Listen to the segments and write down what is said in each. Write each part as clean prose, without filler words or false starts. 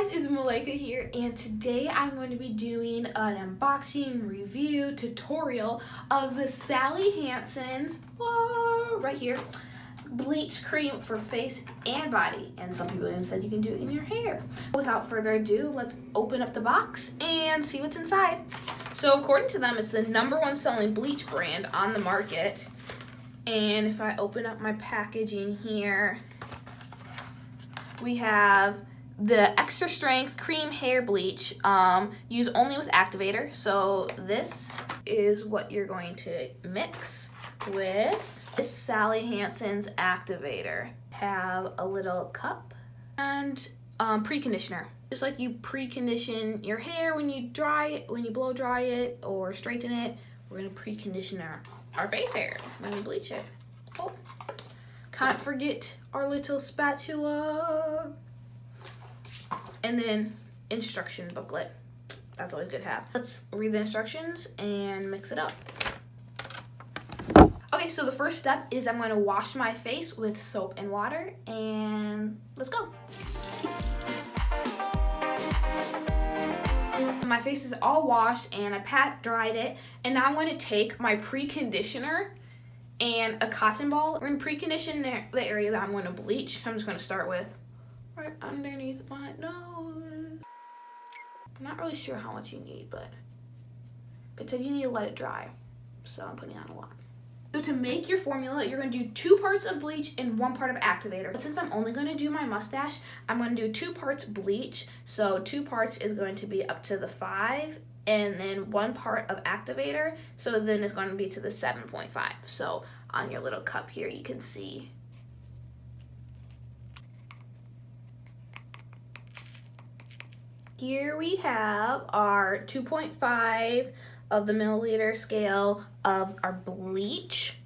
guys, it's Malika here, and today I'm going to be doing an unboxing review tutorial of the Sally Hansen's, right here, bleach cream for face and body, and some people even said you can do it in your hair. Without further ado, let's open up the box and see what's inside. So according to them, it's the #1 selling bleach brand on the market, and if I open up my packaging here, we have the extra strength cream hair bleach, used only with activator. So this is what you're going to mix with. This Sally Hansen's activator. Have a little cup and pre-conditioner. Just like you pre-condition your hair when you dry it, when you blow dry it or straighten it, we're gonna pre-condition our face hair when we bleach it. Oh, can't forget our little spatula. And then instruction booklet. That's always good to have. Let's read the instructions and mix it up. Okay, so the first step is I'm going to wash my face with soap and water, and let's go. My face is all washed and I pat dried it, and now I'm going to take my pre-conditioner and a cotton ball. We're going to pre-condition the area that I'm going to bleach. I'm just going to start with right underneath my nose. I'm not really sure how much you need, but it said you need to let it dry, so I'm putting on a lot. So to make your formula, you're going to do 2 parts of bleach and 1 part of activator. Since I'm only going to do my mustache, I'm going to do 2 parts bleach. So 2 parts is going to be up to the 5, and then 1 part of activator. So then it's going to be to the 7.5. So on your little cup here, you can see. Here we have our 2.5 of the milliliter scale of our bleach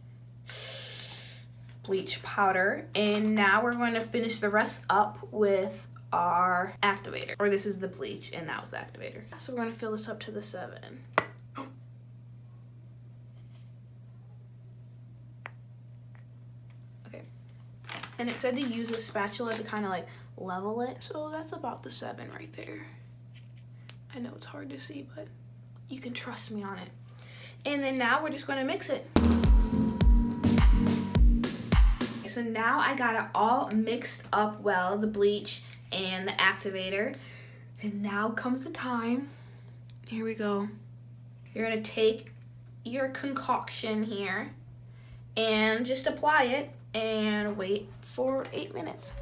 powder, and now we're going to finish the rest up with our activator. Or this is the bleach and that was the activator. So we're going to fill this up to the 7. Okay, and it said to use a spatula to kind of like level it, so that's about the 7 right there. I know it's hard to see, but you can trust me on it. And then now we're just going to mix it. So now I got it all mixed up well, the bleach and the activator. And now comes the time. Here we go. You're going to take your concoction here and just apply it and wait for 8 minutes.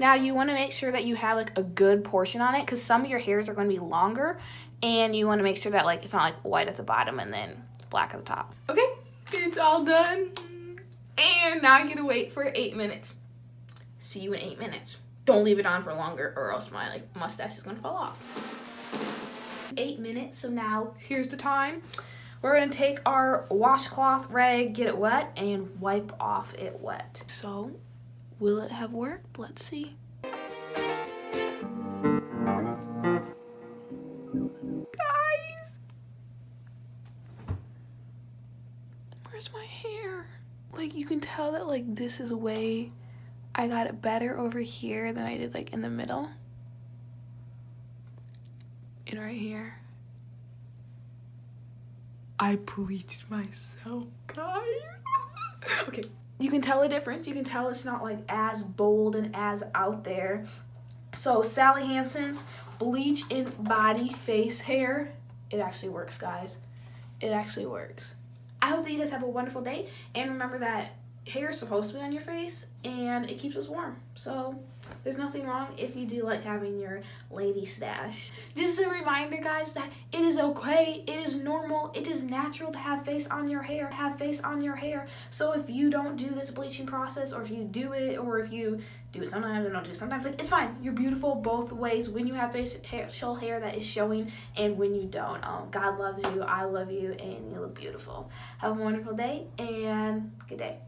Now you want to make sure that you have like a good portion on it, because some of your hairs are going to be longer, and you want to make sure that like it's not like white at the bottom and then black at the top. Okay, it's all done, and now I get to wait for 8 minutes. See you in 8 minutes. Don't leave it on for longer, or else my like mustache is going to fall off. 8 minutes. So now here's the time. We're going to take our washcloth rag, get it wet, and wipe off it wet. So will it have worked? Let's see. Guys! Where's my hair? Like, you can tell that, like, this is way... I got it better over here than I did, like, in the middle. And right here. I bleached myself, guys. Okay. You can tell a difference. You can tell it's not like as bold and as out there. So Sally Hansen's bleach in body face hair. It actually works, guys. It actually works. I hope that you guys have a wonderful day. And remember that hair is supposed to be on your face and it keeps us warm. So there's nothing wrong if you do like having your lady stash. Just a reminder, guys, that it is okay, it is normal, it is natural to have face on your hair, So if you don't do this bleaching process, or if you do it, or if you do it sometimes and don't do it sometimes, like, it's fine. You're beautiful both ways, when you have facial hair that is showing and when you don't. God loves you, I love you, and you look beautiful. Have a wonderful day and good day.